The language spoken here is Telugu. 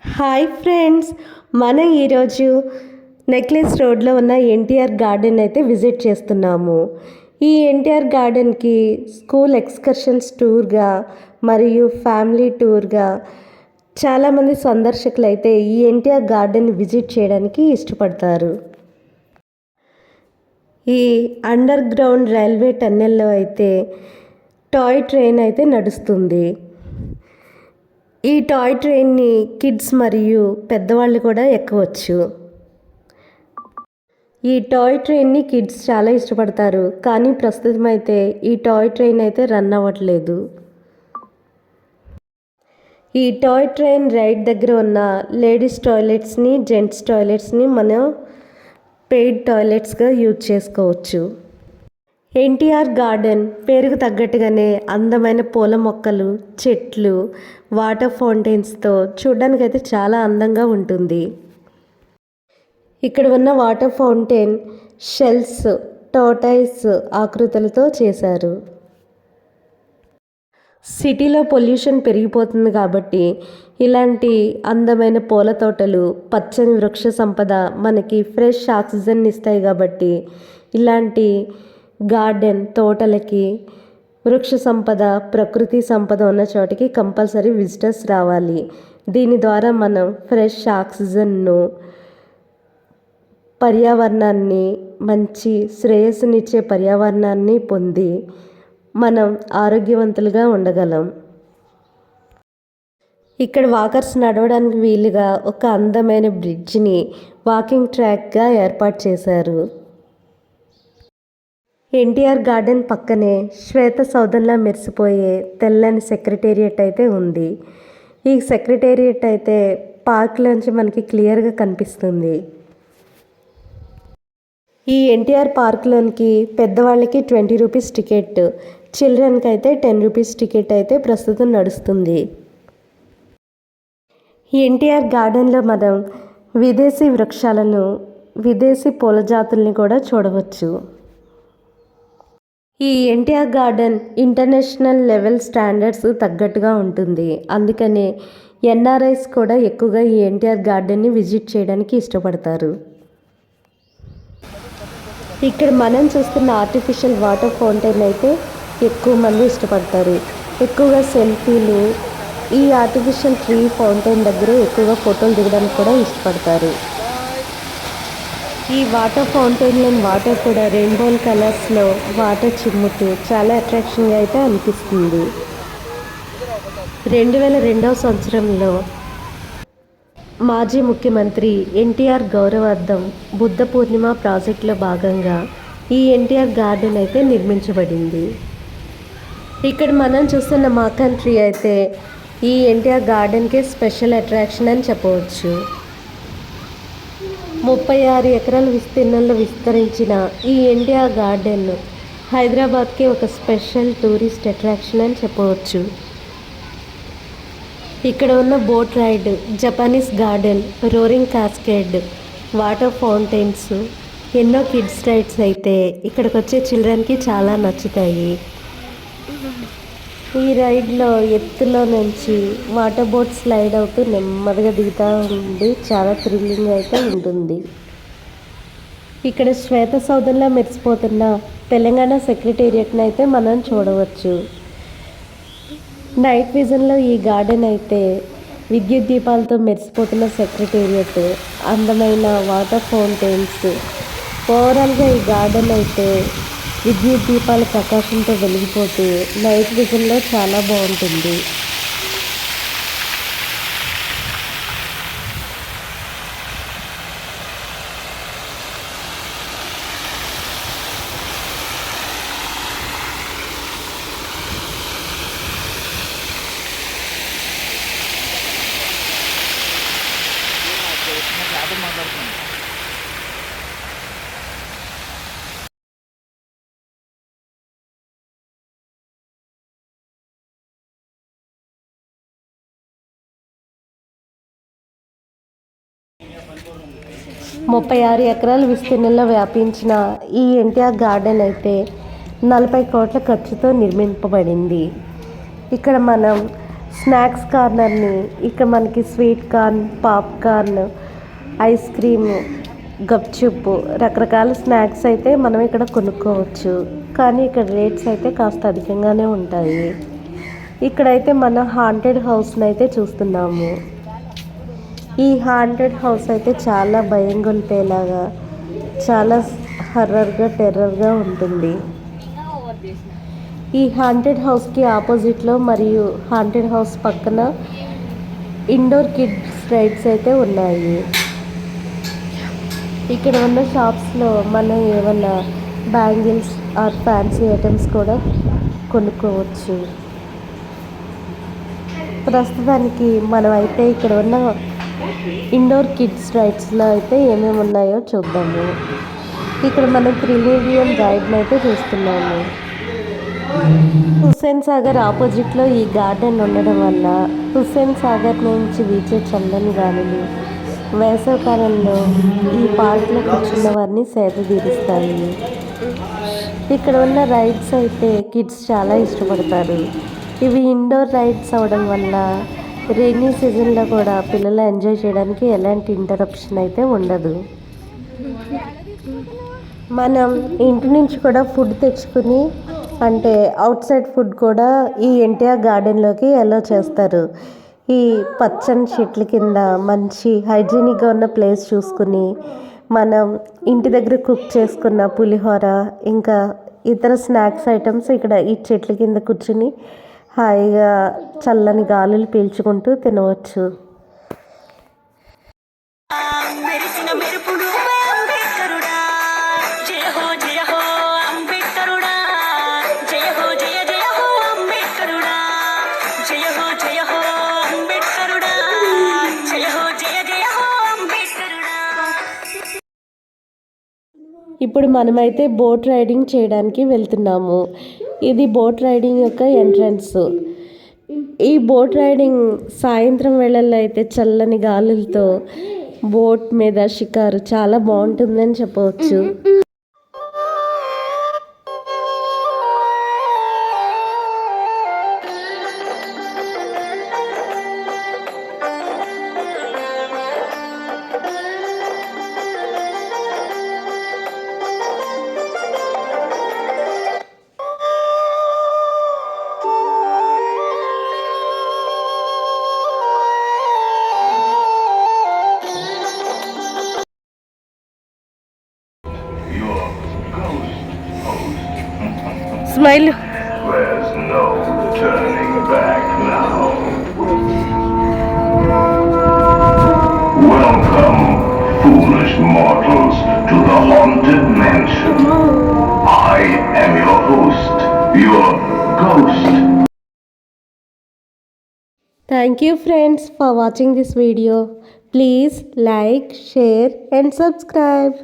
హాయ్ ఫ్రెండ్స్, మనం ఈరోజు నెక్లెస్ రోడ్లో ఉన్న ఎన్టీఆర్ గార్డెన్ అయితే విజిట్ చేస్తున్నాము. ఈ ఎన్టీఆర్ గార్డెన్కి స్కూల్ ఎక్స్కర్షన్స్ టూర్గా మరియు ఫ్యామిలీ టూర్గా చాలామంది సందర్శకులు అయితే ఈ ఎన్టీఆర్ గార్డెన్ విజిట్ చేయడానికి ఇష్టపడతారు. ఈ అండర్ గ్రౌండ్ రైల్వే టన్నెల్లో అయితే టాయ్ ట్రైన్ అయితే నడుస్తుంది. ఈ టాయ్ ట్రైన్ని కిడ్స్ మరియు పెద్దవాళ్ళు కూడా ఎక్కవచ్చు. ఈ టాయ్ ట్రైన్ని కిడ్స్ చాలా ఇష్టపడతారు, కానీ ప్రస్తుతం అయితే ఈ టాయ్ ట్రైన్ అయితే రన్ అవ్వట్లేదు. ఈ టాయ్ ట్రైన్ రైడ్ దగ్గర ఉన్న లేడీస్ టాయిలెట్స్ని, జెంట్స్ టాయిలెట్స్ని మనం పెయిడ్ టాయిలెట్స్గా యూజ్ చేసుకోవచ్చు. ఎన్టీఆర్ గార్డెన్ పేరుకు తగ్గట్టుగానే అందమైన పూల మొక్కలు, చెట్లు, వాటర్ ఫౌంటైన్స్తో చూడడానికైతే చాలా అందంగా ఉంటుంది. ఇక్కడ ఉన్న వాటర్ ఫౌంటైన్ షెల్స్, టోటైస్ ఆకృతులతో చేశారు. సిటీలో పొల్యూషన్ పెరిగిపోతుంది కాబట్టి ఇలాంటి అందమైన పూల తోటలు, పచ్చని వృక్ష సంపద మనకి ఫ్రెష్ ఆక్సిజన్ ఇస్తాయి. కాబట్టి ఇలాంటి గార్డెన్ తోటలకి, వృక్ష సంపద, ప్రకృతి సంపద ఉన్న చోటికి కంపల్సరీ విజిటర్స్ రావాలి. దీని ద్వారా మనం ఫ్రెష్ ఆక్సిజన్ను, పర్యావరణాన్ని, మంచి శ్రేయస్సునిచ్చే పర్యావరణాన్ని పొంది మనం ఆరోగ్యవంతులుగా ఉండగలం. ఇక్కడ వాకర్స్ నడవడానికి వీలుగా ఒక అందమైన బ్రిడ్జిని వాకింగ్ ట్రాక్గా ఏర్పాటు చేశారు. ఎన్టీఆర్ గార్డెన్ పక్కనే శ్వేత సౌధంలా మెరిసిపోయే తెల్లని సెక్రటేరియట్ అయితే ఉంది. ఈ సెక్రటేరియట్ అయితే పార్క్లోంచి మనకి క్లియర్గా కనిపిస్తుంది. ఈ ఎన్టీఆర్ పార్క్లోనికి పెద్దవాళ్ళకి 20 రూపీస్ టికెట్, చిల్డ్రన్కి అయితే 10 రూపీస్ టికెట్ అయితే ప్రస్తుతం నడుస్తుంది. ఈ ఎన్టీఆర్ గార్డెన్లో మనం విదేశీ వృక్షాలను, విదేశీ పూల జాతుల్ని కూడా చూడవచ్చు. ఈ NTR garden international level standards తగ్గట్టుగా ఉంటుంది. అందుకనే ఎన్ఆర్ఐస్ కూడా ఎక్కువగా ఈ ఎన్టీఆర్ గార్డెన్ని విజిట్ చేయడానికి ఇష్టపడతారు. ఇక్కడ మనం చూస్తున్న ఆర్టిఫిషియల్ వాటర్ ఫౌంటైన్ అయితే ఎక్కువ మంది ఇష్టపడతారు. ఎక్కువగా సెల్ఫీలు, ఈ ఆర్టిఫిషియల్ ట్రీ ఫౌంటైన్ దగ్గర ఎక్కువగా ఫోటోలు దిగడానికి కూడా ఇష్టపడతారు. ఈ వాటర్ ఫౌంటైన్లోని వాటర్ కూడా రెయిన్బో కలర్స్లో వాటర్ చిమ్ముతూ చాలా అట్రాక్షన్గా అయితే అనిపిస్తుంది. 2002వ సంవత్సరంలో మాజీ ముఖ్యమంత్రి ఎన్టీఆర్ గౌరవార్థం బుద్ధ పూర్ణిమ ప్రాజెక్టులో భాగంగా ఈ ఎన్టీఆర్ గార్డెన్ అయితే నిర్మించబడింది. ఇక్కడ మనం చూస్తున్న మాకన్ ట్రీ అయితే ఈ ఎన్టీఆర్ గార్డెన్కి స్పెషల్ అట్రాక్షన్ అని చెప్పవచ్చు. 36 ఎకరాల విస్తీర్ణంలో విస్తరించిన ఈ ఎన్టీఆర్ గార్డెన్ హైదరాబాద్కి ఒక స్పెషల్ టూరిస్ట్ అట్రాక్షన్ అని చెప్పవచ్చు. ఇక్కడ ఉన్న boat ride, Japanese garden, roaring cascade, water fountains, ఎన్నో కిడ్స్ రైడ్స్ అయితే ఇక్కడికి వచ్చే చిల్డ్రన్కి చాలా నచ్చుతాయి. ఈ రైడ్లో ఎత్తులో నుంచి వాటర్ బోట్ స్లైడ్ అవుతూ నెమ్మదిగా దిగుతూ ఉండి చాలా థ్రిల్లింగ్ అయితే ఉంటుంది. ఇక్కడ శ్వేత సౌధంలో మెరిసిపోతున్న తెలంగాణ సెక్రటేరియట్ని అయితే మనం చూడవచ్చు. నైట్ విజన్లో ఈ గార్డెన్ అయితే విద్యుత్ దీపాలతో మెరిసిపోతున్న సెక్రటేరియట్, అందమైన వాటర్ ఫౌంటైన్స్, ఓవరాల్గా ఈ గార్డెన్ అయితే విద్యుత్ దీపాల ప్రకాశంతో వెలిగిపోతూ నైట్ విజన్లో చాలా బాగుంటుంది. మాట్లాడుతున్నాను. 36 ఎకరాల విస్తీర్ణంలో వ్యాపించిన ఈ ఎన్టీఆర్ గార్డెన్ అయితే 40 కోట్ల ఖర్చుతో నిర్మింపబడింది. ఇక్కడ మనం స్నాక్స్ కార్నర్ని ఇక్కడ మనకి sweet corn, popcorn, ice cream, gupchup రకరకాల స్నాక్స్ అయితే మనం ఇక్కడ కొనుక్కోవచ్చు. కానీ ఇక్కడ రేట్స్ అయితే కాస్త అధికంగానే ఉంటాయి. ఇక్కడైతే మన హాంటెడ్ హౌస్ని అయితే చూస్తున్నాము. ఈ హాంటెడ్ హౌస్ అయితే చాలా భయం గొల్పేలాగా, చాలా హర్రర్గా టెర్రర్గా ఉంటుంది. ఈ హాంటెడ్ హౌస్కి ఆపోజిట్లో మరియు హాంటెడ్ హౌస్ పక్కన ఇండోర్ కిడ్స్ రైడ్స్ అయితే ఉన్నాయి. ఇక్కడ ఉన్న షాప్స్లో మనం ఏమన్నా బ్యాంగిల్స్ ఆర్ ఫ్యాన్సీ ఐటమ్స్ కూడా కొనుక్కోవచ్చు. ప్రస్తుతానికి మనం అయితే ఇక్కడ ఉన్న ఇండోర్ కిడ్స్ రైడ్స్లో అయితే ఏమేమి ఉన్నాయో చూద్దాము. ఇక్కడ మనం త్రివేణియం గైడ్ని అయితే చూస్తున్నాము. హుస్సేన్ సాగర్ ఆపోజిట్లో ఈ గార్డెన్ ఉండడం వల్ల హుస్సేన్ సాగర్ నుంచి వీచే చల్లని గాలులు వేసవికాలంలో ఈ పార్క్లో కూర్చున్న వారిని సేద తీరుస్తాయి. ఇక్కడ ఉన్న రైడ్స్ అయితే కిడ్స్ చాలా ఇష్టపడతారు. ఇవి ఇండోర్ రైడ్స్ అవడం వల్ల రెయినీ సీజన్లో కూడా పిల్లలు ఎంజాయ్ చేయడానికి ఎలాంటి ఇంటరప్షన్ అయితే ఉండదు. మనం ఇంటి నుంచి కూడా ఫుడ్ తెచ్చుకుని, అంటే అవుట్ సైడ్ ఫుడ్ కూడా ఈ ఎన్టీఆర్ గార్డెన్లోకి అలో చేస్తారు. ఈ పచ్చని చెట్ల కింద మంచి హైజీనిక్గా ఉన్న ప్లేస్ చూసుకుని మనం ఇంటి దగ్గర కుక్ చేసుకున్న పులిహోర ఇంకా ఇతర స్నాక్స్ ఐటమ్స్ ఇక్కడ ఈ చెట్ల కింద కూర్చుని హాయిగా చల్లని గాలులు పీల్చుకుంటూ తినవచ్చు. ఇప్పుడు మనమైతే బోట్ రైడింగ్ చేయడానికి వెళ్తున్నాము. ఇది బోట్ రైడింగ్ యొక్క ఎంట్రన్స్. ఈ బోట్ రైడింగ్ సాయంత్రం వేళల్లో అయితే చల్లని గాలులతో బోట్ మీద షికారు చాలా బాగుంటుందని చెప్పవచ్చు. Smile. There's no turning back now. Welcome, foolish mortals, to the Haunted Mansion. I am your host, your ghost. Thank you friends for watching this video. Please like, share and subscribe.